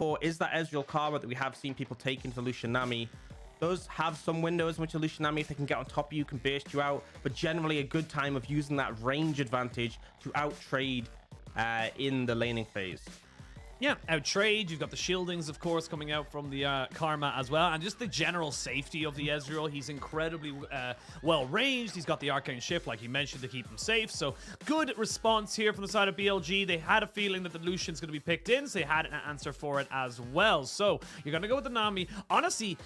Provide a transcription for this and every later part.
Or is that Ezreal Karma that we have seen people take into Lucian Nami? Those have some windows in which a Lucian Nami, if they can get on top of you, can burst you out, but generally a good time of using that range advantage to out-trade in the laning phase. Yeah, out-trade. You've got the shieldings, of course, coming out from the Karma as well. And just the general safety of the Ezreal. He's incredibly well-ranged. He's got the Arcane Shift, like you mentioned, to keep him safe. So good response here from the side of BLG. They had a feeling that the Lucian's going to be picked in, so they had an answer for it as well. So you're going to go with the Nami. Honestly,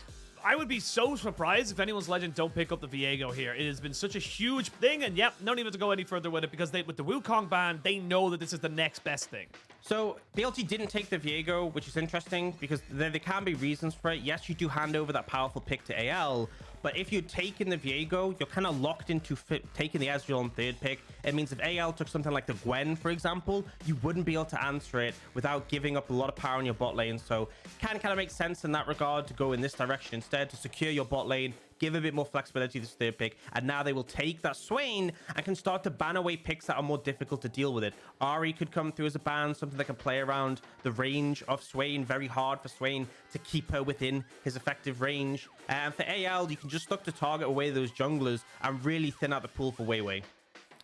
I would be so surprised if anyone's legend don't pick up the Viego here. It has been such a huge thing, and yep, no need to go any further with it because with the Wukong ban, they know that this is the next best thing. So BLG didn't take the Viego, which is interesting because there can be reasons for it. Yes, you do hand over that powerful pick to AL, but if you're taking the Viego, you're kind of locked into taking the Ezreal on third pick. It means if AL took something like the Gwen, for example, you wouldn't be able to answer it without giving up a lot of power in your bot lane. So can kind of make sense in that regard to go in this direction instead, to secure your bot lane, give a bit more flexibility to this third pick, and now they will take that Swain and can start to ban away picks that are more difficult to deal with it. Ahri could come through as a ban, something that can play around the range of Swain. Very hard for Swain to keep her within his effective range. And for AL, you can just look to target away those junglers and really thin out the pool for WeiWei.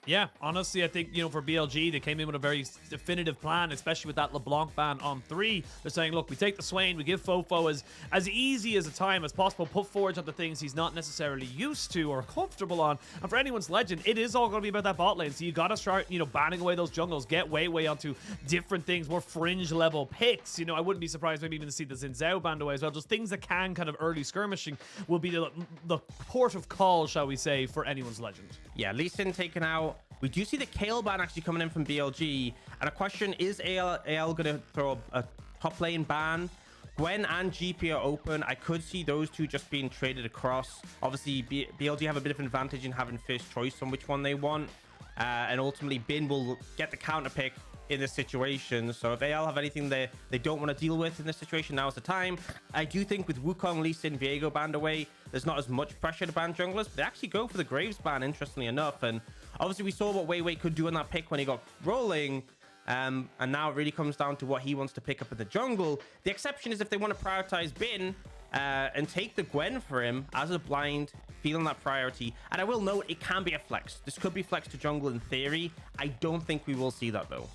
Yeah, honestly, I think, for BLG, they came in with a very definitive plan, especially with that LeBlanc ban on 3. They're saying, look, we take the Swain, we give FoFo as easy as a time as possible, put Forge on the things he's not necessarily used to or comfortable on. And for anyone's legend, it is all going to be about that bot lane. So you got to start, banning away those jungles, get WeiWei onto different things, more fringe level picks. I wouldn't be surprised maybe even to see the Xin Zhao banned away as well. Just things that can kind of early skirmishing will be the port of call, shall we say, for anyone's legend. Yeah, Lee Sin taken out. We do see the Kale ban actually coming in from BLG. And a question, is AL going to throw a top lane ban? Gwen and GP are open. I could see those two just being traded across. Obviously, BLG have a bit of an advantage in having first choice on which one they want. And ultimately, Bin will get the counter pick in this situation. So if AL have anything they don't want to deal with in this situation, now's the time. I do think with Wukong, Lee Sin, Viego banned away, there's not as much pressure to ban junglers, but they actually go for the Graves ban, interestingly enough. And obviously we saw what WeiWei could do on that pick when he got rolling. And now it really comes down to what he wants to pick up in the jungle. The exception is if they want to prioritize Bin and take the Gwen for him as a blind, feeling that priority. And I will note, it can be a flex. This could be flex to jungle in theory. I don't think we will see that though.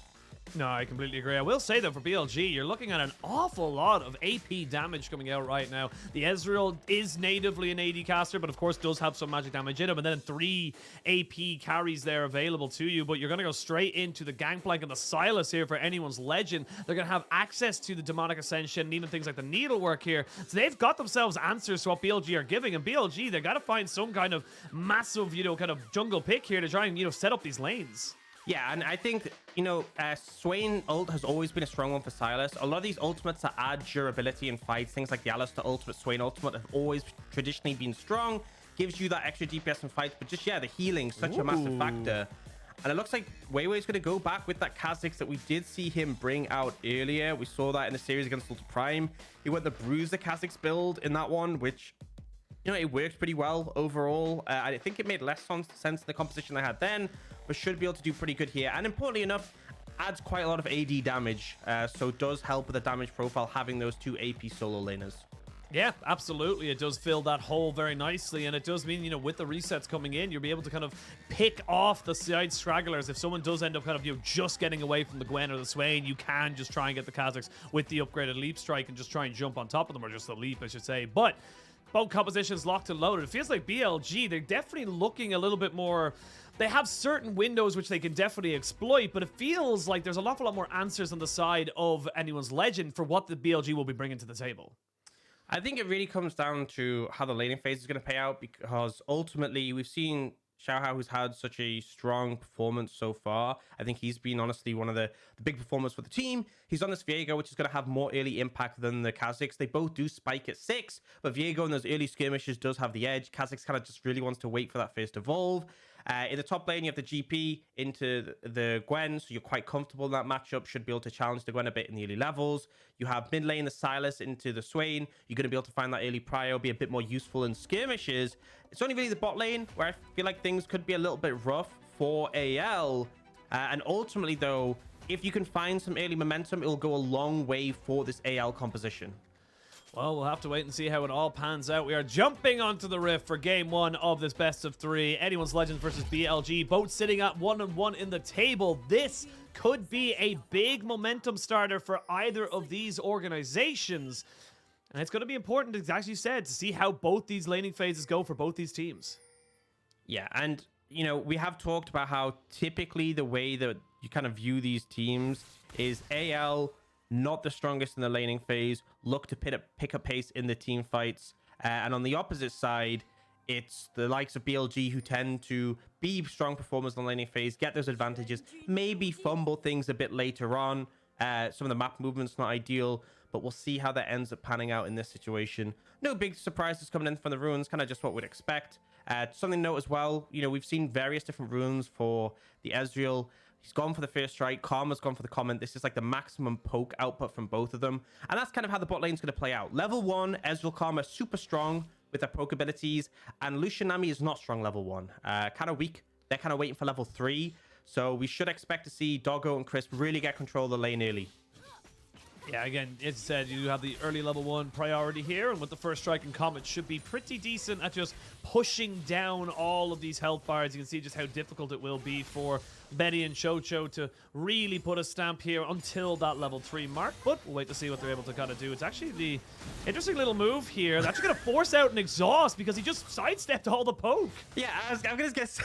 No, I completely agree. I will say, though, for BLG, you're looking at an awful lot of AP damage coming out right now. The Ezreal is natively an AD caster, but of course does have some magic damage in him, and then 3 AP carries there available to you, but you're going to go straight into the Gangplank and the Sylas here for anyone's legend. They're going to have access to the Demonic Ascension and even things like the Needlework here. So they've got themselves answers to what BLG are giving, and BLG, they've got to find some kind of massive, kind of jungle pick here to try and, set up these lanes. Yeah, and I think, Swain ult has always been a strong one for Sylas. A lot of these ultimates that add durability in fights, things like the Alistar ultimate, Swain ultimate, have always traditionally been strong. Gives you that extra DPS in fights, but just, the healing, such a massive factor. And it looks like WeiWei is going to go back with that Kha'Zix that we did see him bring out earlier. We saw that in the series against Ultra Prime. He went the Bruiser Kha'Zix build in that one, which... it worked pretty well overall. I think it made less sense in the composition they had then, but should be able to do pretty good here. And importantly enough, adds quite a lot of AD damage. So does help with the damage profile having those 2 AP solo laners. Yeah, absolutely. It does fill that hole very nicely, and it does mean, with the resets coming in, you'll be able to kind of pick off the side stragglers. If someone does end up kind of, just getting away from the Gwen or the Swain, you can just try and get the Kha'Zix with the upgraded Leap Strike and just try and jump on top of them, or just the Leap, I should say. But both compositions locked and loaded. It feels like BLG, they're definitely looking a little bit more... They have certain windows which they can definitely exploit, but it feels like there's an awful lot more answers on the side of anyone's legend for what the BLG will be bringing to the table. I think it really comes down to how the laning phase is going to pay out, because ultimately we've seen Xiaohao, who's had such a strong performance so far. I think he's been honestly one of the big performers for the team. He's on this Viego, which is going to have more early impact than the Kha'Zix. They both do spike at 6, but Viego in those early skirmishes does have the edge. Kha'Zix kind of just really wants to wait for that first evolve. In the top lane, you have the GP into the Gwen, so you're quite comfortable in that matchup. Should be able to challenge the Gwen a bit in the early levels. You have mid lane, the Sylas into the Swain. You're going to be able to find that early prio, be a bit more useful in skirmishes. It's only really the bot lane where I feel like things could be a little bit rough for AL. And ultimately, though, if you can find some early momentum, it'll go a long way for this AL composition. Well, we'll have to wait and see how it all pans out. We are jumping onto the Rift for game 1 of this best of 3. Anyone's Legends versus BLG, both sitting at 1-1 in the table. This could be a big momentum starter for either of these organizations. And it's going to be important, as you said, to see how both these laning phases go for both these teams. Yeah, and, you know, we have talked about how typically the way that you kind of view these teams is AL, not the strongest in the laning phase, look to pick up pace in the team fights. And on the opposite side, it's the likes of BLG who tend to be strong performers in the laning phase, get those advantages, maybe fumble things a bit later on. Some of the map movements not ideal, but we'll see how that ends up panning out in this situation. No big surprises coming in from the runes, kind of just what we'd expect. Something to note as well, you know, we've seen various different runes for the Ezreal. He's gone for the first strike. Karma's gone for the comment. This is like the maximum poke output from both of them. And that's kind of how the bot lane's going to play out. Level 1, Ezreal Karma, super strong with their poke abilities. And Lucian Nami is not strong level 1. Kind of weak. They're kind of waiting for level 3. So we should expect to see Doggo and Crisp really get control of the lane early. Yeah, again, as I said, you have the early level 1 priority here, and with the first strike and comet should be pretty decent at just pushing down all of these health bars. You can see just how difficult it will be for Betty and QiuQiu to really put a stamp here until that level 3 mark, but we'll wait to see what they're able to kind of do. It's actually the interesting little move here. They're actually going to force out an exhaust because he just sidestepped all the poke. Yeah, I'm going to guess...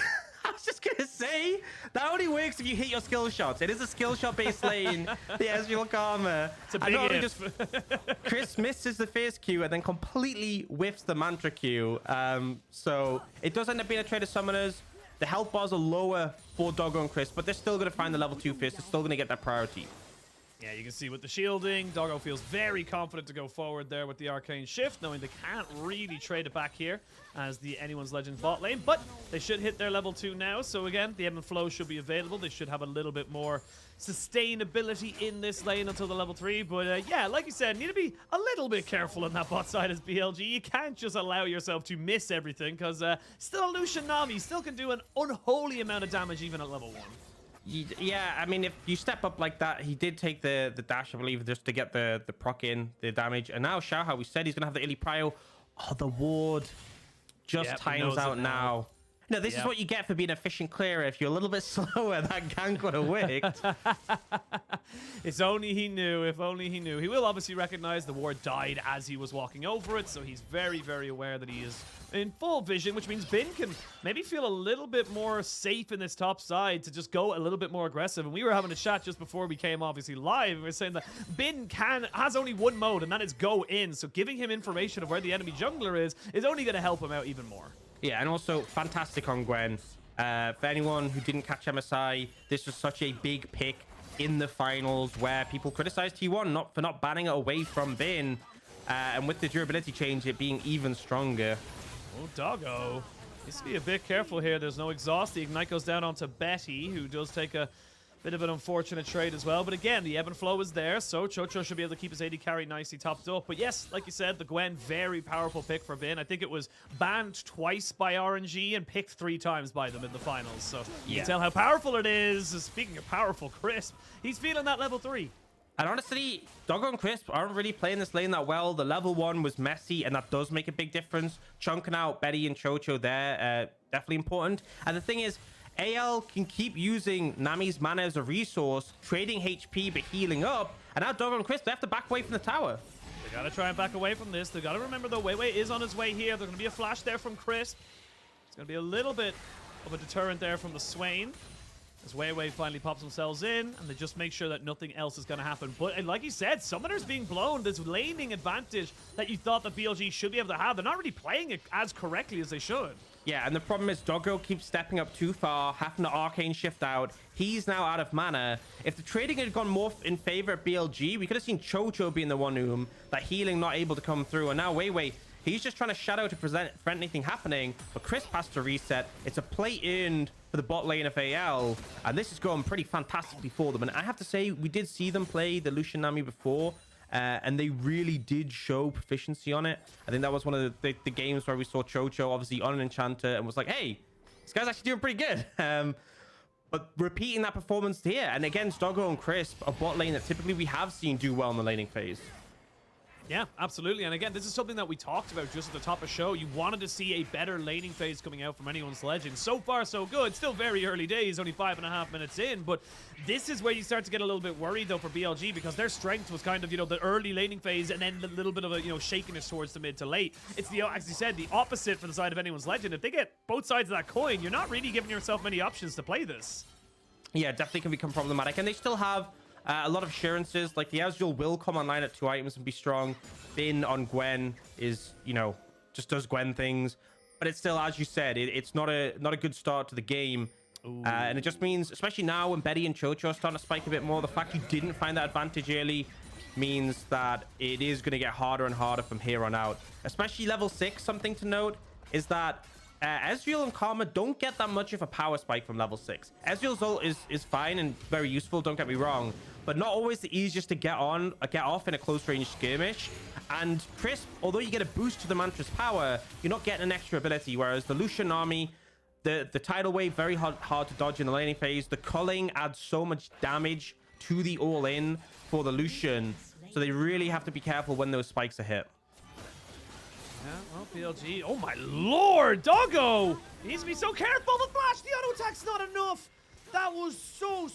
I was just going to say, that only works if you hit your skill shots. It is a skill shot based lane, the Ezreal Karma. It's a big if. Chris misses the first Q and then completely whiffs the Mantra Q. So it does end up being a trade of summoners. The health bars are lower for Doggo and Chris, but they're still going to find the level 2 first. They're still going to get that priority. Yeah, you can see with the shielding, Doggo feels very confident to go forward there with the Arcane Shift, knowing they can't really trade it back here as the Anyone's Legends bot lane, but they should hit their level 2 now. So again, the ebb and flow should be available. They should have a little bit more sustainability in this lane until the level 3. But yeah, like you said, need to be a little bit careful on that bot side as BLG. You can't just allow yourself to miss everything because still Lucian Nami still can do an unholy amount of damage even at level 1. Yeah, I mean, if you step up like that, he did take the dash, I believe, just to get the proc in, the damage. And now Xiaohao, we said he's going to have the early prio. Oh, the ward just times out now. No, this is what you get for being an efficient clearer. If you're a little bit slower, that gank would have worked. If only he knew. If only he knew. He will obviously recognize the ward died as he was walking over it, so he's very, very aware that he is in full vision, which means Bin can maybe feel a little bit more safe in this top side to just go a little bit more aggressive. And we were having a chat just before we came obviously live, and we were saying that Bin has only one mode, and that is go in. So giving him information of where the enemy jungler is only going to help him out even more. Yeah, and also fantastic on Gwen. For anyone who didn't catch MSI, this was such a big pick in the finals where people criticized T1 for not banning it away from Bin. And with the durability change, it being even stronger. Oh, Doggo needs to be a bit careful here. There's no exhaust. The Ignite goes down onto Betty, who does take a bit of an unfortunate trade as well. But again, the ebb and flow is there, so QiuQiu should be able to keep his AD carry nicely topped up. But yes, like you said, the Gwen, very powerful pick for Bin. I think it was banned twice by RNG and picked 3 times by them in the finals. So you can tell how powerful it is. Speaking of powerful, Crisp, he's feeling that level 3. And honestly, Doggo and Crisp aren't really playing this lane that well. The level 1 was messy, and that does make a big difference. Chunking out Betty and QiuQiu there, definitely important. And the thing is, AL can keep using Nami's mana as a resource, trading HP but healing up. And now Doggo and Crisp, they have to back away from the tower. They gotta try and back away from this. They gotta remember though, WeiWei is on his way here. There's gonna be a flash there from Crisp. It's gonna be a little bit of a deterrent there from the Swain, as WeiWei finally pops themselves in, and they just make sure that nothing else is going to happen. But like you said, Summoner's being blown. This laning advantage that you thought that BLG should be able to have, they're not really playing it as correctly as they should. Yeah, and the problem is Doggo keeps stepping up too far, having to Arcane Shift out. He's now out of mana. If the trading had gone more in favor of BLG, we could have seen QiuQiu being the one whom that healing not able to come through. And now WeiWei, he's just trying to shadow to prevent anything happening. But Crisp has to reset. It's a play earned for the bot lane of AL, and this is going pretty fantastically for them. And I have to say, we did see them play the Lucian Nami before, and they really did show proficiency on it. I think that was one of the games where we saw QiuQiu obviously on an enchanter and was like, hey, this guy's actually doing pretty good. But repeating that performance here, and against Doggo and Crisp, a bot lane that typically we have seen do well in the laning phase. Yeah, absolutely. And again, this is something that we talked about just at the top of the show. You wanted to see a better laning phase coming out from anyone's legend. So far, so good. Still very early days, only 5.5 minutes in. But this is where you start to get a little bit worried, though, for BLG, because their strength was kind of, you know, the early laning phase and then a little bit of a, you know, shakiness towards the mid to late. It's the, as you said, the opposite for the side of anyone's legend. If they get both sides of that coin, you're not really giving yourself many options to play this. Yeah, definitely can become problematic. And they still have a lot of assurances, like the Ezreal will come online at 2 items and be strong. Bin on Gwen is, you know, just does Gwen things. But it's still, as you said, it's not a good start to the game. And it just means, especially now when Betty and QiuQiu are starting to spike a bit more, the fact you didn't find that advantage early means that it is going to get harder and harder from here on out. Especially level 6, something to note is that Ezreal and Karma don't get that much of a power spike from level 6. Ezreal's ult is fine and very useful, don't get me wrong, but not always the easiest to get off in a close range skirmish. And Crisp, although you get a boost to the Mantra's power, you're not getting an extra ability, whereas the Lucian Nami, the tidal wave, very hard to dodge in the laning phase. The culling adds so much damage to the all-in for the Lucian, so they really have to be careful when those spikes are hit. Yeah, well, BLG. Oh my lord, Doggo! He needs to be so careful. The flash, the auto attack's not enough. That was so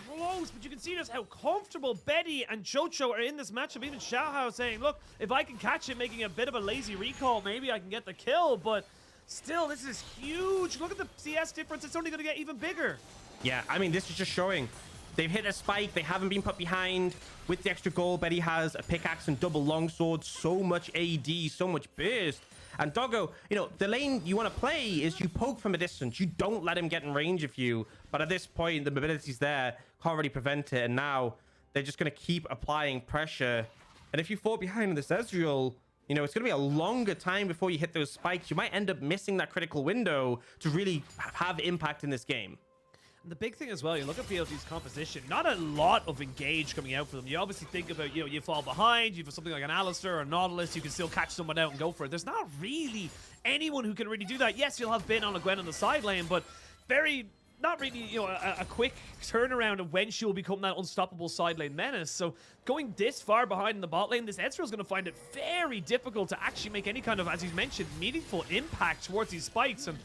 close, but you can see just how comfortable Betty and QiuQiu are in this matchup. Even Xiaohao saying, look, if I can catch it, making a bit of a lazy recall, maybe I can get the kill, but still, this is huge. Look at the CS difference. It's only going to get even bigger. Yeah, I mean, this is just showing. They've hit a spike. They haven't been put behind. With the extra goal, Betty has a pickaxe and double longsword. So much AD, so much burst. And Doggo, you know, the lane you want to play is you poke from a distance. You don't let him get in range of you. But at this point, the mobility's there. Can't really prevent it. And now they're just going to keep applying pressure. And if you fall behind this Ezreal, you know, it's going to be a longer time before you hit those spikes. You might end up missing that critical window to really have impact in this game. And the big thing as well, you look at BLG's composition, not a lot of engage coming out for them. You obviously think about, you know, you fall behind, you have something like an Alistar or a Nautilus, you can still catch someone out and go for it. There's not really anyone who can really do that. Yes, you'll have Bin on a Gwen on the side lane, but not really, you know, a quick turnaround of when she will become that unstoppable side lane menace. So going this far behind in the bot lane, this Ezreal is going to find it very difficult to actually make any kind of, as you mentioned, meaningful impact towards these spikes. And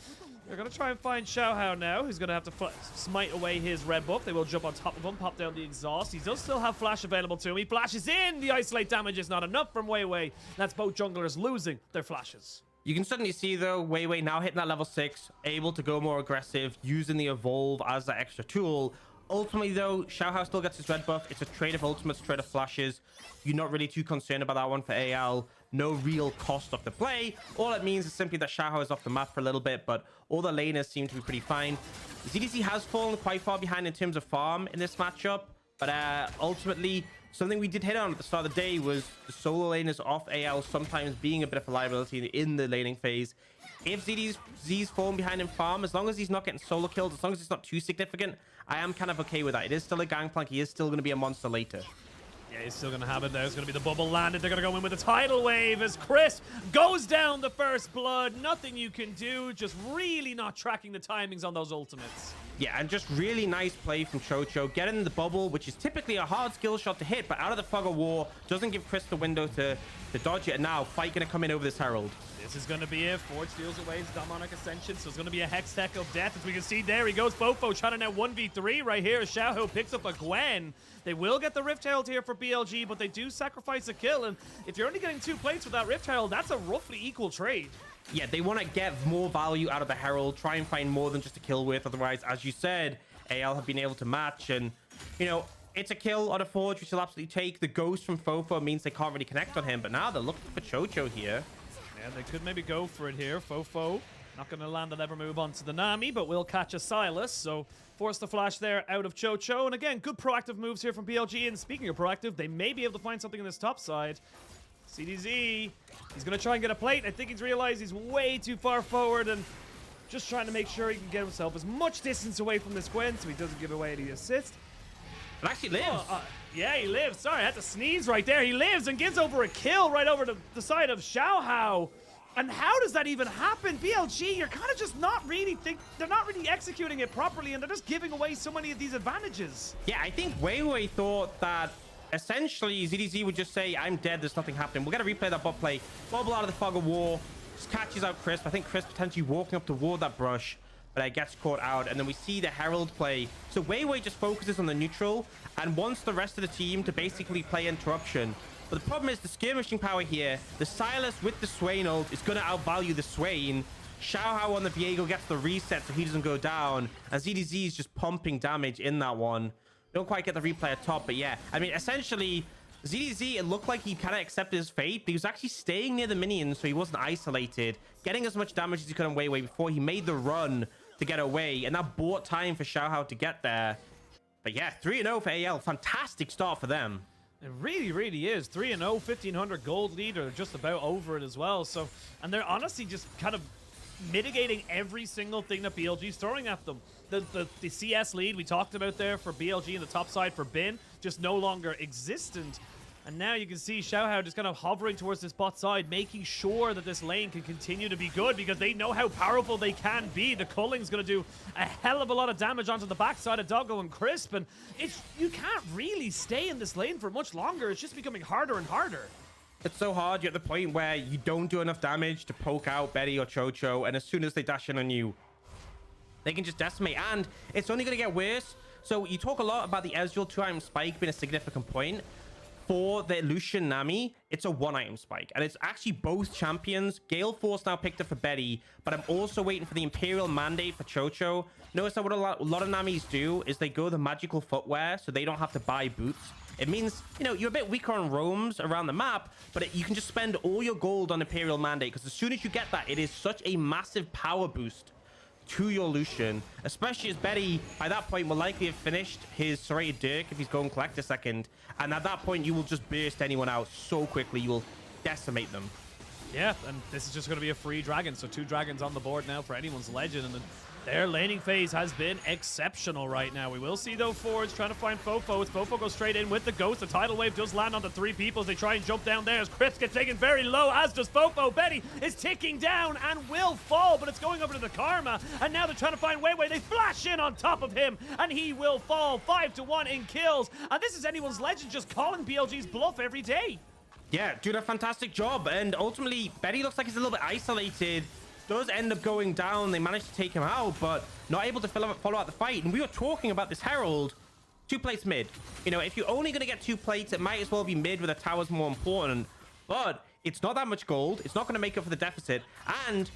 they're going to try and find Xiaohao now, who's going to have to smite away his red buff. They will jump on top of him, pop down the exhaust. He does still have flash available to him. He flashes in. The isolate damage is not enough from WeiWei. That's both junglers losing their flashes. You can certainly see, though, WeiWei now hitting that level 6, able to go more aggressive, using the evolve as that extra tool. Ultimately, though, Xiaohao still gets his red buff. It's a trade of ultimates, trade of flashes. You're not really too concerned about that one for AL. No real cost of the play. All it means is simply that Xiaohao is off the map for a little bit, but all the laners seem to be pretty fine. ZDC has fallen quite far behind in terms of farm in this matchup, but ultimately, something we did hit on at the start of the day was the solo laners off AL sometimes being a bit of a liability in the laning phase. If Z's falling behind in farm, as long as he's not getting solo kills, as long as it's not too significant, I am kind of okay with that. It is still a Gangplank. He is still going to be a monster later. Yeah, he's still going to have it. There's going to be the bubble landed. They're going to go in with a tidal wave as Crisp goes down the first blood. Nothing you can do. Just really not tracking the timings on those ultimates. Yeah, and just really nice play from QiuQiu. Getting the bubble, which is typically a hard skill shot to hit, but out of the fog of war, doesn't give Chris the window to dodge it. And now, fight going to come in over this Herald. This is going to be it. Forge steals away his demonic ascension, so it's going to be a hex tech of death. As we can see, there he goes. FoFo trying to now 1v3 right here. Xiaohao picks up a Gwen. They will get the Rift Herald here for BLG, but they do sacrifice a kill. And if you're only getting 2 plates with that Rift Herald, that's a roughly equal trade. Yeah, they want to get more value out of the Herald, try and find more than just a kill with. Otherwise, as you said, AL have been able to match. And, you know, it's a kill on a Forge, which will absolutely take. The Ghost from FoFo means they can't really connect on him. But now they're looking for QiuQiu here. Yeah, they could maybe go for it here. FoFo not going to land a lever move onto the Nami, but will catch a Sylas. So force the flash there out of QiuQiu. And again, good proactive moves here from BLG. And speaking of proactive, they may be able to find something in this top side. CDZ, he's going to try and get a plate. I think he's realized he's way too far forward and just trying to make sure he can get himself as much distance away from this Gwen so he doesn't give away any assist. It actually lives. Yeah, he lives. Sorry, I had to sneeze right there. He lives and gives over a kill right over to the side of Xiaohao. And how does that even happen? BLG, you're kind of just not really they're not really executing it properly, and they're just giving away so many of these advantages. Yeah, I think WeiWei thought that essentially ZDZ would just say, I'm dead, there's nothing happening. We're going to replay that bot play. Bubble out of the fog of war. Just catches out Crisp. I think Crisp potentially walking up toward that brush, but gets caught out. And then we see the Herald play. So WeiWei just focuses on the neutral and wants the rest of the team to basically play interruption. But the problem is the skirmishing power here. The Sylas with the Swain ult is going to outvalue the Swain. Xiaohao on the Viego gets the reset so he doesn't go down. And ZDZ is just pumping damage in that one. Don't quite get the replay at top, but yeah. I mean, essentially, ZDZ, it looked like he kind of accepted his fate, but he was actually staying near the minions, so he wasn't isolated, getting as much damage as he could on WeiWei before he made the run to get away. And that bought time for Xiaohao to get there. But yeah, 3-0 for AL. Fantastic start for them. It really, really is. 3-0, 1,500 gold lead, or just about over it as well. So, and they're honestly just kind of mitigating every single thing that BLG's throwing at them. The CS lead we talked about there for BLG and the top side for Bin, just no longer existent. And now you can see Xiaohao just kind of hovering towards this bot side, making sure that this lane can continue to be good because they know how powerful they can be. The Culling's going to do a hell of a lot of damage onto the backside of Doggo and Crisp, and you can't really stay in this lane for much longer. It's just becoming harder and harder. It's so hard. You're at the point where you don't do enough damage to poke out Betty or Chocho, and as soon as they dash in on you, they can just decimate, and it's only going to get worse. So you talk a lot about the Ezreal 2-item spike being a significant point. For the Lucian Nami, it's a 1-item spike, and it's actually both champions. Gale Force now picked up for Betty, but I'm also waiting for the Imperial Mandate for Chocho. Notice that what a lot of Namis do is they go the magical footwear, so they don't have to buy boots. It means, you know, you're a bit weaker on roams around the map, but you can just spend all your gold on Imperial Mandate, because as soon as you get that, it is such a massive power boost to your Lucian, especially as Betty by that point will likely have finished his serrated Dirk if he's going collect a second, and at that point you will just burst anyone out so quickly, you will decimate them. Yeah, and this is just going to be a free dragon, so 2 dragons on the board now for anyone's legend, and their laning phase has been exceptional right now. We will see, though, Forge trying to find FoFo. As FoFo goes straight in with the Ghost. The tidal wave does land on the 3 people as they try and jump down there. As Crisp gets taken very low, as does FoFo. Betty is ticking down and will fall, but it's going over to the Karma. And now they're trying to find WeiWei. They flash in on top of him, and he will fall. 5-1 in kills. And this is anyone's legend just calling BLG's bluff every day. Yeah, doing a fantastic job. And ultimately, Betty looks like he's a little bit isolated. Does end up going down. They managed to take him out, but not able to follow out the fight. And we were talking about this Herald. 2 plates mid. You know, if you're only going to get 2 plates, it might as well be mid where the tower's more important. But it's not that much gold. It's not going to make up for the deficit. And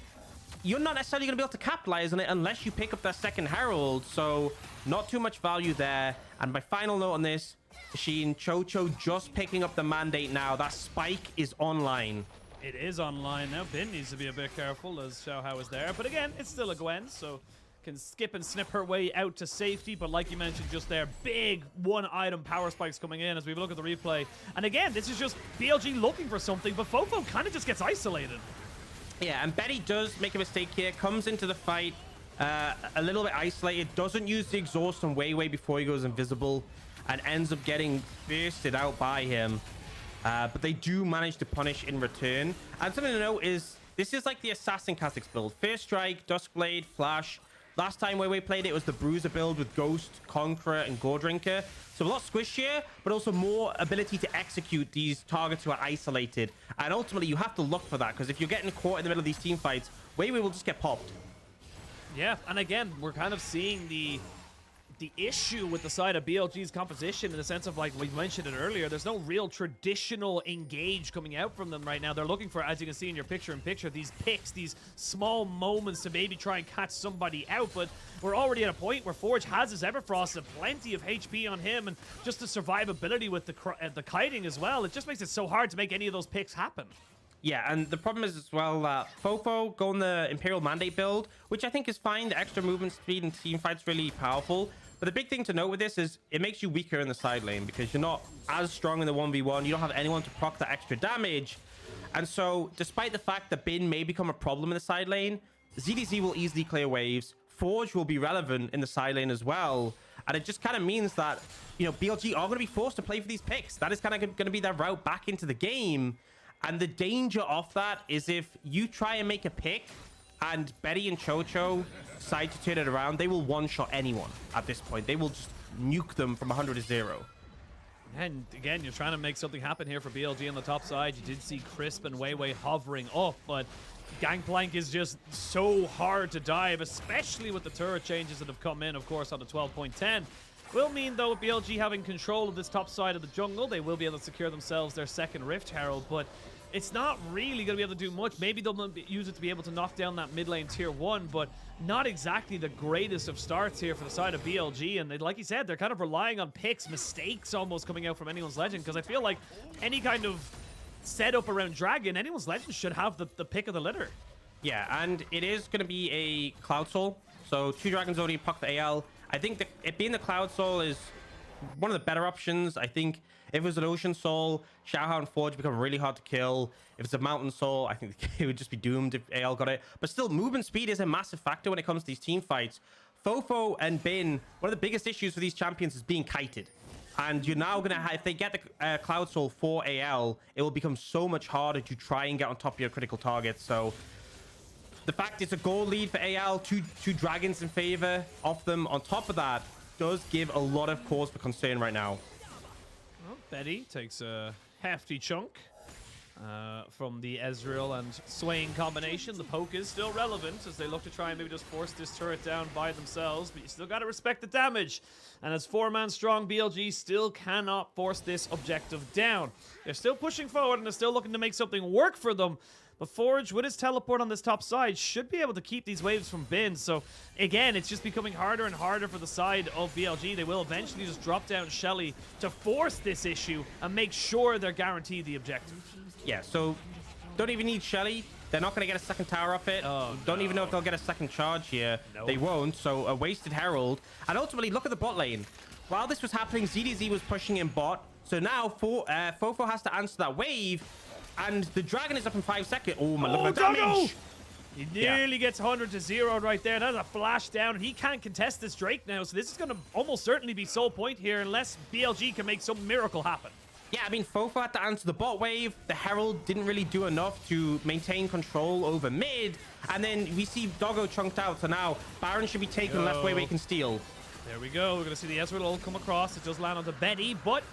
you're not necessarily going to be able to capitalize on it unless you pick up that second Herald. So not too much value there. And my final note on this, Machine, Chocho just picking up the mandate now. That spike is online. It is online now. Bin needs to be a bit careful as Xiaohao is there. But again, it's still a Gwen, so can skip and snip her way out to safety. But like you mentioned just there, big 1-item power spikes coming in as we look at the replay. And again, this is just BLG looking for something, but FoFo kind of just gets isolated. Yeah, and Betty does make a mistake here. Comes into the fight a little bit isolated. Doesn't use the exhaust on WeiWei before he goes invisible. And ends up getting bursted out by him. But they do manage to punish in return. And something to note is this is like the Assassin Kha'Zix build. First Strike, Duskblade, Flash. Last time WeiWei played it was the Bruiser build with Ghost, Conqueror, and Gore Drinker. So a lot squishier, but also more ability to execute these targets who are isolated. And ultimately, you have to look for that, because if you're getting caught in the middle of these team fights, WeiWei will just get popped. Yeah, and again, we're kind of seeing the issue with the side of BLG's composition in the sense of, like we mentioned it earlier, there's no real traditional engage coming out from them right now. They're looking for, as you can see in your picture-in-picture, these picks, these small moments to maybe try and catch somebody out, but we're already at a point where Forge has his Everfrost and plenty of HP on him, and just the survivability with the kiting as well. It just makes it so hard to make any of those picks happen. Yeah, and the problem is as well that FoFo going the Imperial Mandate build, which I think is fine. The extra movement speed in team fights really powerful. But the big thing to note with this is it makes you weaker in the side lane because you're not as strong in the 1v1. You don't have anyone to proc that extra damage. And so despite the fact that Bin may become a problem in the side lane, ZDZ will easily clear waves. Forge will be relevant in the side lane as well. And it just kind of means that, you know, BLG are going to be forced to play for these picks. That is kind of going to be their route back into the game. And the danger of that is if you try and make a pick and Betty and Chocho decide to turn it around, they will one-shot anyone at this point. They will just nuke them from 100 to 0. And again, you're trying to make something happen here for BLG on the top side. You did see Crisp and WeiWei hovering up, but Gangplank is just so hard to dive, especially with the turret changes that have come in, of course, on the 12.10. Will mean, though, with BLG having control of this top side of the jungle, they will be able to secure themselves their second Rift Herald, but it's not really going to be able to do much. Maybe they'll use it to be able to knock down that mid lane tier 1, but not exactly the greatest of starts here for the side of BLG. And they, like you said, they're kind of relying on picks, mistakes almost coming out from Anyone's Legend, because I feel like any kind of setup around Dragon, Anyone's Legend should have the pick of the litter. Yeah, and it is going to be a Cloud Soul. So 2 Dragons already puck the AL. I think it being the Cloud Soul is one of the better options. I think if it was an Ocean Soul, Xiaohao and Forge become really hard to kill. If it's a Mountain Soul, I think it would just be doomed if AL got it. But still, movement speed is a massive factor when it comes to these team fights. FoFo and Bin, one of the biggest issues for these champions is being kited. And you're now going to have, if they get the Cloud Soul for AL, it will become so much harder to try and get on top of your critical targets. So the fact it's a goal lead for AL, two Dragons in favor of them on top of that does give a lot of cause for concern right now. Well, Betty takes a hefty chunk from the Ezreal and Swain combination. The poke is still relevant as they look to try and maybe just force this turret down by themselves, but you still got to respect the damage. And as 4-man strong, BLG still cannot force this objective down. They're still pushing forward and they're still looking to make something work for them. But Forge, with his teleport on this top side, should be able to keep these waves from Bin. So, again, it's just becoming harder and harder for the side of BLG. They will eventually just drop down Shelly to force this issue and make sure they're guaranteed the objective. Yeah, so don't even need Shelly. They're not going to get a second tower off it. Don't even know if they'll get a second charge here. Nope. They won't, so a wasted Herald. And ultimately, look at the bot lane. While this was happening, ZDZ was pushing in bot. So now FoFo has to answer that wave. And the Dragon is up in 5 seconds. Oh, my, look at the damage. He nearly gets 100 to 0 right there. That's a flash down, and he can't contest this Drake now. So this is going to almost certainly be sole point here unless BLG can make some miracle happen. Yeah, I mean, FoFo had to answer the bot wave. The Herald didn't really do enough to maintain control over mid. And then we see Doggo chunked out. So now Baron should be taken left way where he can steal. There we go. We're going to see the Ezreal come across. It does land onto Betty, but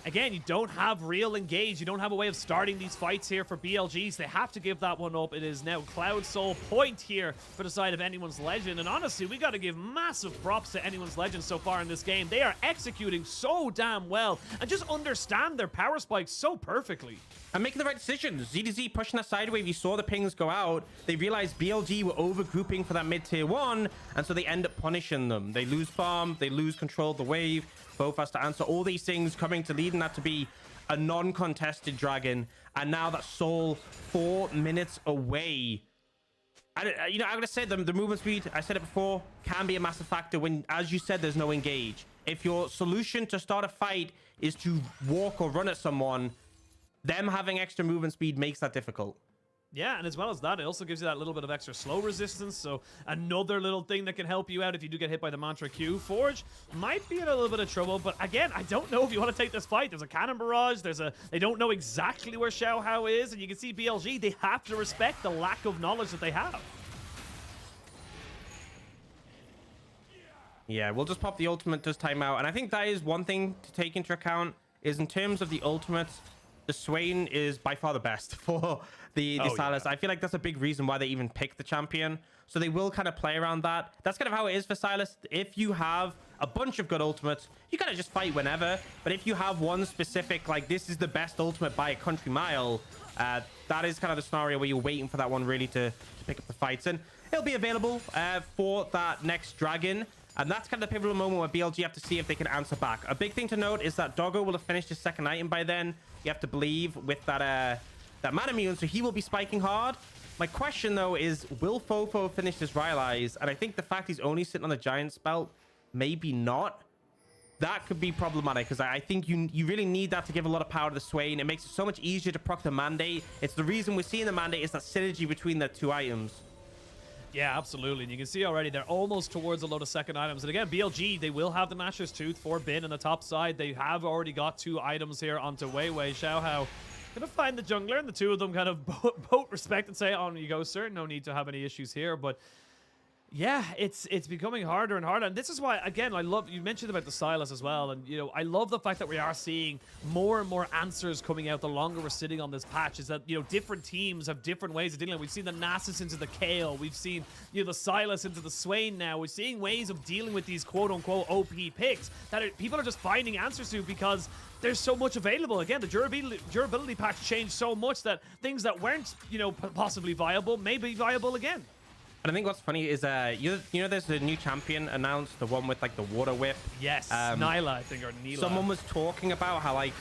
again, you don't have real engage. You don't have a way of starting these fights here for BLGs. They have to give that one up. It is now Cloud Soul point here for the side of Anyone's Legend. And honestly, we got to give massive props to Anyone's Legend so far in this game. They are executing so damn well and just understand their power spikes so perfectly. And making the right decisions. ZDZ pushing that side wave. You saw the pings go out. They realized BLG were overgrouping for that mid tier 1. And so they end up punishing them. They lose farm. They lose control of the wave. Both has to answer all these things, coming to leading that to be a non-contested Dragon. And now that Soul 4 minutes away. I'm going to say the movement speed, I said it before, can be a massive factor when, as you said, there's no engage. If your solution to start a fight is to walk or run at someone, them having extra movement speed makes that difficult. Yeah, and as well as that, it also gives you that little bit of extra slow resistance, so another little thing that can help you out if you do get hit by the Mantra Q. Forge might be in a little bit of trouble, but again, I don't know if you want to take this fight. There's a cannon barrage, they don't know exactly where Xiaohao is, and you can see BLG, they have to respect the lack of knowledge that they have. Yeah, we'll just pop the ultimate this time out, and I think that is one thing to take into account, is in terms of the ultimates, the Swain is by far the best for the Sylas. Yeah. I feel like that's a big reason why they even picked the champion. So they will kind of play around that. That's kind of how it is for Sylas. If you have a bunch of good ultimates, you kind of just fight whenever. But if you have one specific, like this is the best ultimate by a country mile, that is kind of the scenario where you're waiting for that one really to pick up the fights. And it'll be available for that next Dragon. And that's kind of the pivotal moment where BLG have to see if they can answer back. A big thing to note is that Doggo will have finished his second item by then. You have to believe with that mana immune, so he will be spiking hard. My question, though, is will FoFo finish his Rylai's? And I think the fact he's only sitting on the Giant's belt, maybe not. That could be problematic, because I think you really need that to give a lot of power to the Swain. It makes it so much easier to proc the Mandate. It's the reason we're seeing the Mandate is that synergy between the two items. Yeah, absolutely. And you can see already they're almost towards a load of second items. And again, BLG, they will have the Nashor's Tooth for Bin on the top side. They have already got 2 items here onto WeiWei. Xiaohao Gonna find the jungler, and the two of them kind of both respect and say, on you go, sir. No need to have any issues here, but yeah, it's becoming harder and harder. And this is why, again, I love, you mentioned about the Sylas as well. And, you know, I love the fact that we are seeing more and more answers coming out the longer we're sitting on this patch. Is that, you know, different teams have different ways of dealing. We've seen the Nasus into the Kale. We've seen, you know, the Sylas into the Swain now. We're seeing ways of dealing with these quote-unquote OP picks that people are just finding answers to because there's so much available. Again, the durability patch changed so much that things that weren't, you know, possibly viable may be viable again. And I think what's funny is, you know, there's a new champion announced, the one with like the water whip. Yes, Nyla, I think, or Neela. Someone was talking about how like,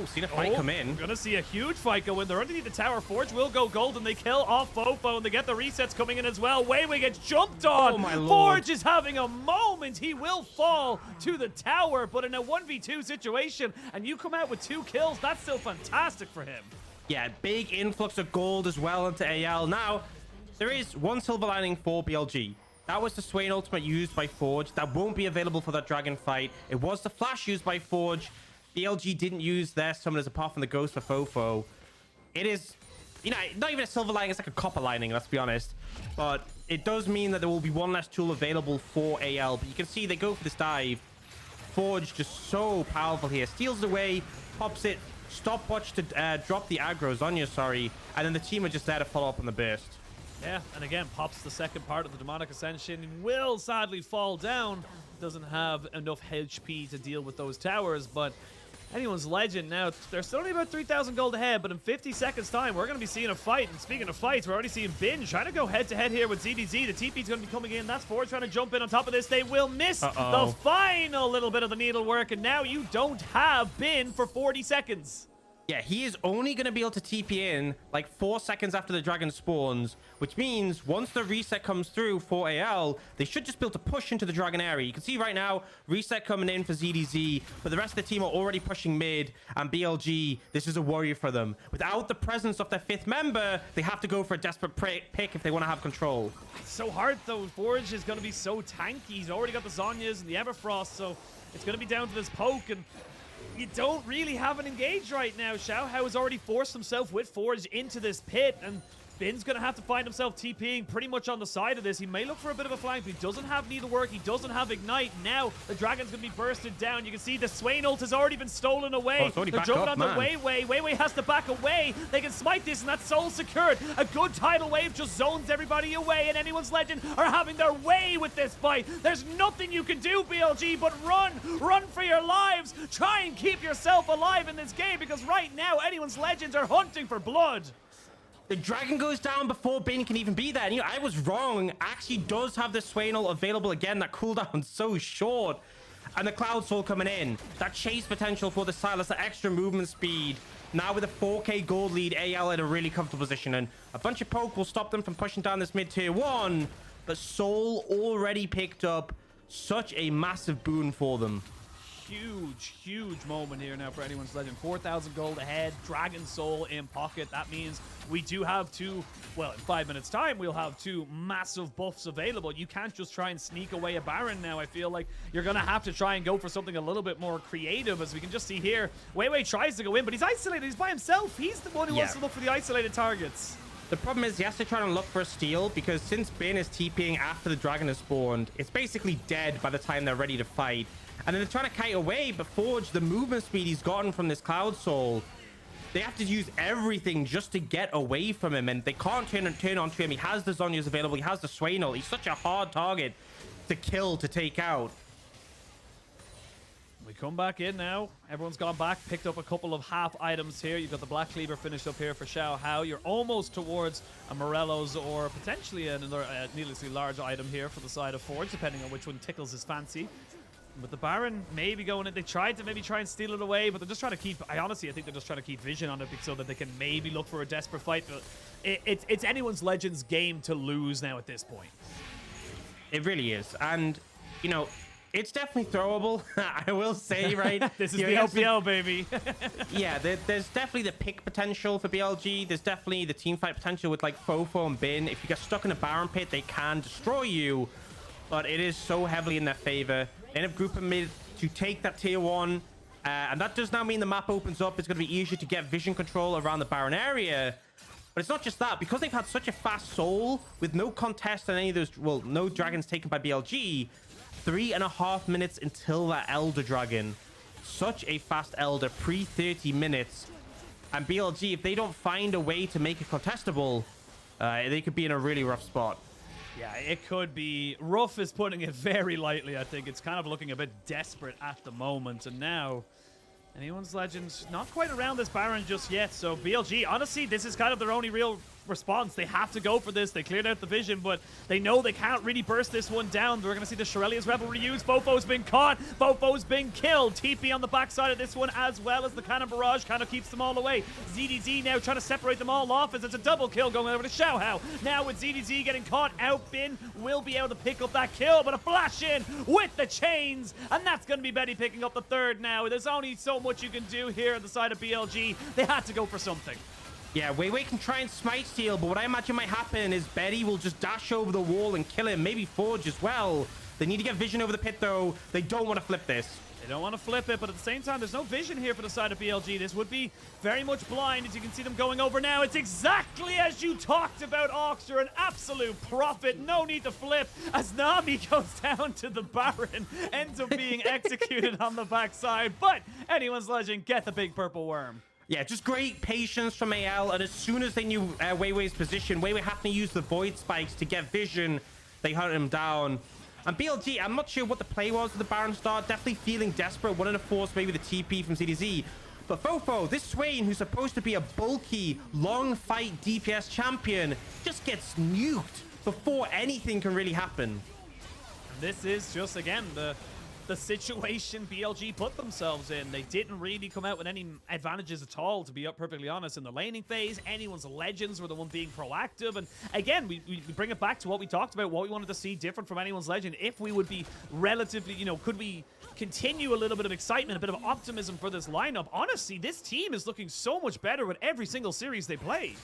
seen a fight come in. We're gonna see a huge fight go in. They're underneath the tower. Forge will go gold, and they kill off FoFo, and they get the resets coming in as well. WeiWei gets jumped on. Oh my lord! Forge is having a moment. He will fall to the tower, but in a 1v2 situation, and you come out with 2 kills, that's still fantastic for him. Yeah, big influx of gold as well into AL now. There is one silver lining for BLG. That was the Swain ultimate used by Forge. That won't be available for that dragon fight. It was the flash used by Forge. BLG didn't use their summoners apart from the ghost for FoFo. It is, you know, not even a silver lining. It's like a copper lining, let's be honest. But it does mean that there will be one less tool available for AL. But you can see they go for this dive. Forge just so powerful here. Steals away, pops it, stopwatch to drop the aggro, Zhonya, sorry. And then the team are just there to follow up on the burst. Yeah, and again, pops the second part of the Demonic Ascension. Will sadly fall down. Doesn't have enough HP to deal with those towers, but anyone's legend now. They're still only about 3,000 gold ahead, but in 50 seconds time, we're going to be seeing a fight. And speaking of fights, we're already seeing Bin trying to go head-to-head here with ZDZ. The TP's going to be coming in. That's Forge trying to jump in on top of this. They will miss the final little bit of the needlework, and now you don't have Bin for 40 seconds. Yeah, he is only going to be able to TP in like 4 seconds after the dragon spawns, which means once the reset comes through for AL, they should just be able to push into the dragon area. You can see right now, reset coming in for ZDZ, but the rest of the team are already pushing mid, and BLG, this is a worry for them. Without the presence of their 5th member, they have to go for a desperate pick if they want to have control. It's so hard, though. Forge is going to be so tanky. He's already got the Zhonyas and the Everfrost, so it's going to be down to this poke, and you don't really have an engage right now. Xiaohao has already forced himself with Forge into this pit, and Bin's going to have to find himself TPing pretty much on the side of this. He may look for a bit of a flank, but he doesn't have needlework. He doesn't have ignite. Now the dragon's going to be bursted down. You can see the Swain ult has already been stolen away. They're jumping onto WeiWei. WeiWei has to back away. They can smite this, and that's soul secured. A good tidal wave just zones everybody away, and anyone's legend are having their way with this fight. There's nothing you can do, BLG, but run. Run for your lives. Try and keep yourself alive in this game, because right now anyone's legends are hunting for blood. The dragon goes down before Bin can even be there. And, you know, I was wrong. Actually does have the Swain ult available again. That cooldown's so short. And the Cloud Soul coming in. That chase potential for the Sylas, the extra movement speed. Now with a 4k gold lead, AL in a really comfortable position. And a bunch of poke will stop them from pushing down this mid-tier 1. But Soul already picked up such a massive boon for them. Huge moment here now for anyone's legend. 4,000 gold ahead, Dragon Soul in pocket. That means we do have in 5 minutes time, we'll have 2 massive buffs available. You can't just try and sneak away a Baron now. I feel like you're going to have to try and go for something a little bit more creative, as we can just see here. WeiWei tries to go in, but he's isolated. He's by himself. He's the one who wants to look for the isolated targets. The problem is he has to try and look for a steal, because since Bin is TPing after the dragon has spawned, it's basically dead by the time they're ready to fight. And then they're trying to kite away, but Forge, the movement speed he's gotten from this Cloud Soul, they have to use everything just to get away from him, and they can't turn onto him. He has the Zhonyas available. He has the Swain ult. He's such a hard target to kill, to take out. We come back in now. Everyone's gone back, picked up a couple of half items here. You've got the Black Cleaver finished up here for Xiaohao. You're almost towards a Morello's or potentially another needlessly large item here for the side of Forge, depending on which one tickles his fancy. With the Baron maybe going in, they tried to maybe try and steal it away, but they're just trying to keep, I honestly think they're just trying to keep vision on it so that they can maybe look for a desperate fight. But it's anyone's Legends game to lose now at this point. It really is. And, you know, it's definitely throwable, I will say, right? This is the LPL, baby. Yeah, there's definitely the pick potential for BLG. There's definitely the team fight potential with, like, FoFo and Bin. If you get stuck in a Baron pit, they can destroy you. But it is so heavily in their favor. They end up grouping mid to take that tier 1. And that does now mean the map opens up. It's going to be easier to get vision control around the Baron area. But it's not just that. Because they've had such a fast soul with no contest on any of those, well, no dragons taken by BLG, 3.5 minutes until that Elder Dragon. Such a fast Elder, pre 30 minutes. And BLG, if they don't find a way to make it contestable, they could be in a really rough spot. Yeah, it could be. Rough is putting it very lightly, I think. It's kind of looking a bit desperate at the moment. And now, Anyone's Legend not quite around this Baron just yet. So BLG, honestly, this is kind of their only real response. They have to go for this. They cleared out the vision, but they know they can't really burst this one down. We're going to see the Shurelya's Rebel reused. FoFo's been caught. FoFo's been killed. TP on the backside of this one, as well as the Cannon Barrage kind of keeps them all away. ZDZ now trying to separate them all off as it's a double kill going over to Xiaohao. Now with ZDZ getting caught out, Bin will be able to pick up that kill, but a flash in with the chains, and that's going to be Betty picking up the third now. There's only so much you can do here on the side of BLG. They had to go for something. Yeah, WeiWei can try and smite steal, but what I imagine might happen is Betty will just dash over the wall and kill him. Maybe Forge as well. They need to get vision over the pit, though. They don't want to flip this. They don't want to flip it, but at the same time, there's no vision here for the side of BLG. This would be very much blind, as you can see them going over now. It's exactly as you talked about, Aux. You're an absolute prophet. No need to flip, as Nami goes down to the Baron, ends up being executed on the backside. But Anyone's Legend get the big purple worm. Yeah, just great patience from AL, and as soon as they knew WeiWei's position, WeiWei having to use the Void Spikes to get vision, they hunted him down. And BLG, I'm not sure what the play was at the Baron start, definitely feeling desperate, wanting to force maybe the TP from ZDZ. But FoFo, this Swain, who's supposed to be a bulky, long fight DPS champion, just gets nuked before anything can really happen. This is just, again, the situation BLG put themselves in. They didn't really come out with any advantages at all, to be perfectly honest, in the laning phase. Anyone's Legends were the one being proactive. And again, we bring it back to what we talked about, what we wanted to see different from Anyone's Legend. If we would be relatively, could we continue a little bit of excitement, a bit of optimism for this lineup? Honestly, this team is looking so much better with every single series they play.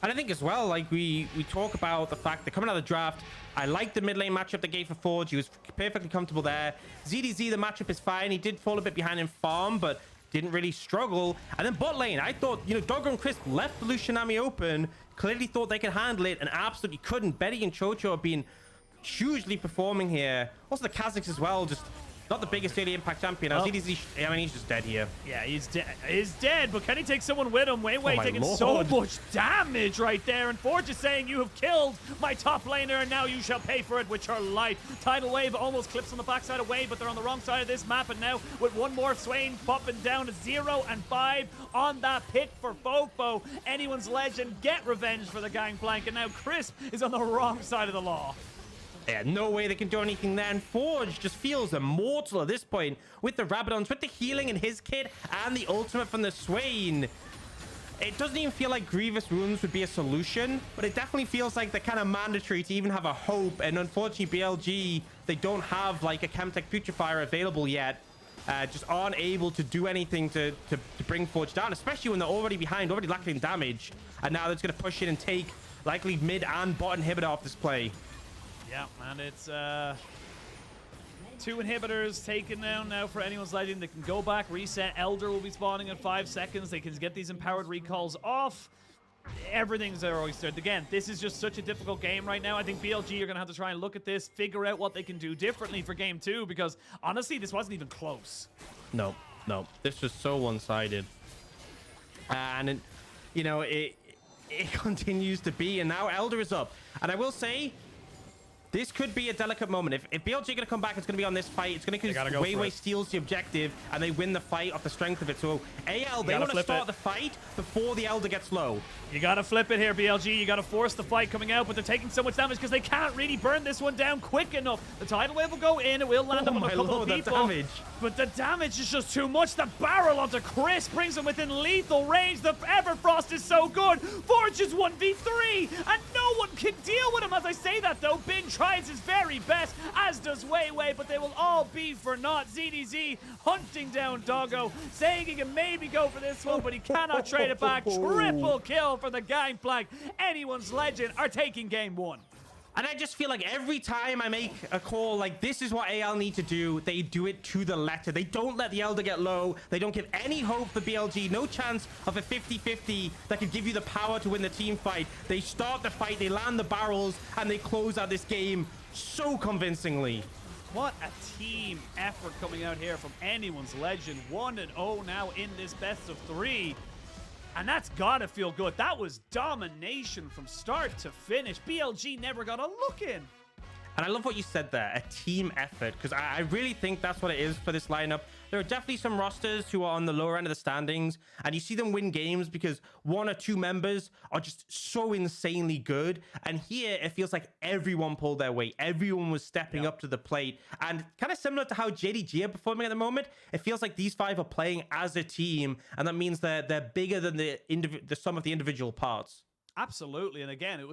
And I think as well, like we talk about the fact that coming out of the draft, I like the mid lane matchup they gave for Forge. He was perfectly comfortable there. ZDZ, the matchup is fine. He did fall a bit behind in farm, but didn't really struggle. And then bot lane, I thought, Doggo and Crisp left the Lucian Nami open, clearly thought they could handle it, and absolutely couldn't. Betty and Chocho have been hugely performing here. Also the Kha'Zix as well, just not the biggest daily impact champion. Now, ZDZ, I mean, he's just dead here. Yeah, he's dead, but can he take someone with him? WeiWei taking so much damage right there, and Forge is saying, you have killed my top laner, and now you shall pay for it with your life. Tidal Wave almost clips on the backside of Wave, but they're on the wrong side of this map, and now with one more Swain popping down to 0 and 5 on that pick for FoFo. Anyone's Legend get revenge for the Gangplank, and now Crisp is on the wrong side of the law. Yeah, no way they can do anything there. And Forge just feels immortal at this point with the Rabadons, with the healing in his kit and the ultimate from the Swain. It doesn't even feel like Grievous Wounds would be a solution, but it definitely feels like they're kind of mandatory to even have a hope. And unfortunately, BLG, they don't have like a Chemtech Putrefier available yet. Just aren't able to do anything to bring Forge down, especially when they're already behind, already lacking damage. And now they're just going to push in and take likely mid and bot inhibitor off this play. Yeah, and it's 2 inhibitors taken down now for Anyone's Legend. They can go back, reset. Elder will be spawning in 5 seconds. They can get these empowered recalls off. Everything's their oyster. Again, this is just such a difficult game right now. I think BLG are going to have to try and look at this, figure out what they can do differently for game 2, because honestly, this wasn't even close. No. This was so one-sided. And, it continues to be. And now Elder is up. And I will say, this could be a delicate moment. If BLG are going to come back, it's going to be on this fight. It's going to because WeiWei steals the objective and they win the fight off the strength of it. So AL, they want to start the fight before the Elder gets low. You got to flip it here, BLG. You got to force the fight coming out, but they're taking so much damage because they can't really burn this one down quick enough. The Tidal Wave will go in. It will land on a couple of people. But the damage is just too much. The barrel onto Chris brings him within lethal range. The Everfrost is so good. Forge is 1v3, and no one can deal with him. As I say that, though, Bin tries his very best, as does WeiWei, but they will all be for naught. ZDZ hunting down Doggo, saying he can maybe go for this one, but he cannot trade it back. Triple kill for the Gangplank. Anyone's Legend are taking game 1. And I just feel like every time I make a call, like this is what AL need to do, they do it to the letter. They don't let the Elder get low. They don't give any hope for BLG. No chance of a 50-50 that could give you the power to win the team fight. They start the fight, they land the barrels, and they close out this game so convincingly. What a team effort coming out here from anyone's legend. 1-0 now in this best of 3. And that's gotta feel good. That was domination from start to finish. BLG never got a look in. And I love what you said there, a team effort, because I really think that's what it is for this lineup. There are definitely some rosters who are on the lower end of the standings, and you see them win games because 1 or 2 members are just so insanely good. And here, it feels like everyone pulled their weight. Everyone was stepping up to the plate. And kind of similar to how JDG are performing at the moment, it feels like these 5 are playing as a team, and that means they're bigger than the sum of the individual parts. Absolutely. And again,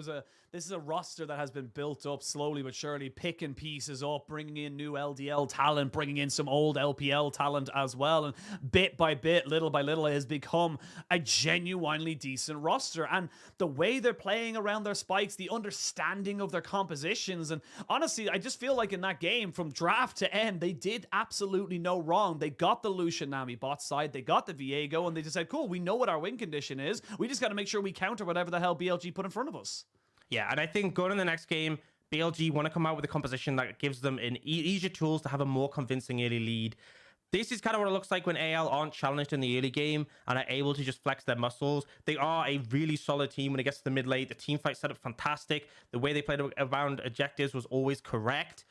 this is a roster that has been built up slowly but surely, picking pieces up, bringing in new LDL talent, bringing in some old LPL talent as well. And bit by bit, little by little, it has become a genuinely decent roster. And the way they're playing around their spikes, the understanding of their compositions. And honestly, I just feel like in that game, from draft to end, they did absolutely no wrong. They got the Lucian Nami bot side, they got the Viego, and they just said, cool, we know what our win condition is. We just got to make sure we counter whatever the hell BLG put in front of us. Yeah, and I think going to the next game, BLG want to come out with a composition that gives them an easier tools to have a more convincing early lead. This is kind of what it looks like when AL aren't challenged in the early game and are able to just flex their muscles. They are a really solid team when it gets to the mid late. The team fight set up fantastic. The way they played around objectives was always correct.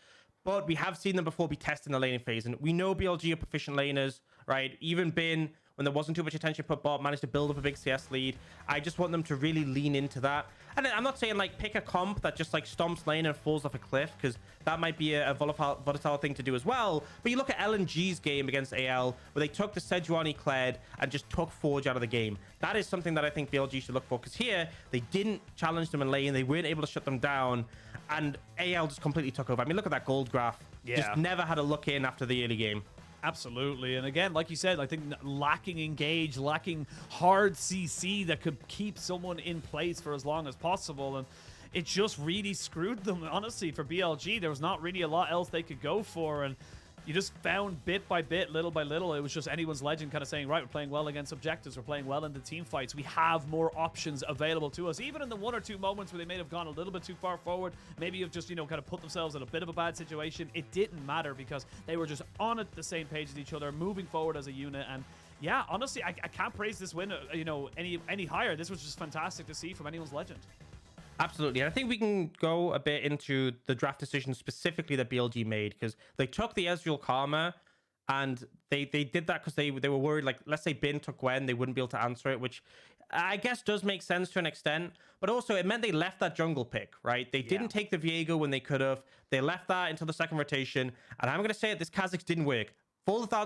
But we have seen them before be tested in the laning phase. And we know BLG are proficient laners, right? Even Bin, when there wasn't too much attention put bot, managed to build up a big CS lead. I just want them to really lean into that. And I'm not saying like pick a comp that just like stomps lane and falls off a cliff, because that might be a volatile thing to do as well. But you look at LNG's game against AL, where they took the Sejuani Kled and just took Forge out of the game. That is something that I think BLG should look for, because here they didn't challenge them in lane. They weren't able to shut them down, and AL just completely took over. I mean, look at that gold graph. Yeah. Just never had a look in after the early game. Absolutely. And again, like you said, I think lacking engage, lacking hard CC that could keep someone in place for as long as possible. And it just really screwed them, honestly, for BLG. There was not really a lot else they could go for. And you just found bit by bit, little by little, it was just anyone's legend kind of saying, right, we're playing well against objectives, we're playing well in the team fights, we have more options available to us. Even in the 1 or 2 moments where they may have gone a little bit too far forward, maybe have just, you know, kind of put themselves in a bit of a bad situation, it didn't matter because they were just on it the same page as each other, moving forward as a unit. And yeah, honestly, I can't praise this win, you know, any higher. This was just fantastic to see from anyone's legend. Absolutely. And I think we can go a bit into the draft decision specifically that BLG made, because they took the Ezreal Karma and they did that because they were worried, like, let's say Bin took Gwen, they wouldn't be able to answer it, which I guess does make sense to an extent. But also it meant they left that jungle pick, right? They didn't take the Viego when they could have. They left that until the second rotation. And I'm going to say it, this Kha'Zix didn't work. Full